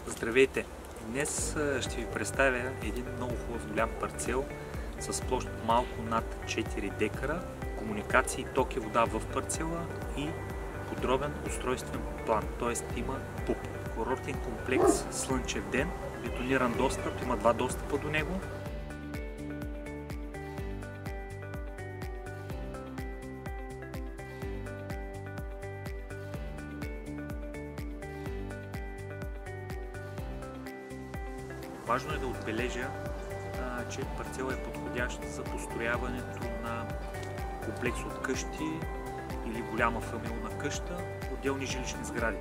Здравейте! Днес ще ви представя един много хубав голям парцел с площ малко над 4 декара, комуникации, ток и вода в парцела и подробен устройствен план, т.е. има ПУП. Курортен комплекс Слънчев ден, бетониран достъп, има два достъпа до него. Важно е да отбележа, че парцелът е подходящ за построяването на комплекс от къщи или голяма фамилна къща, отделни жилищни сгради.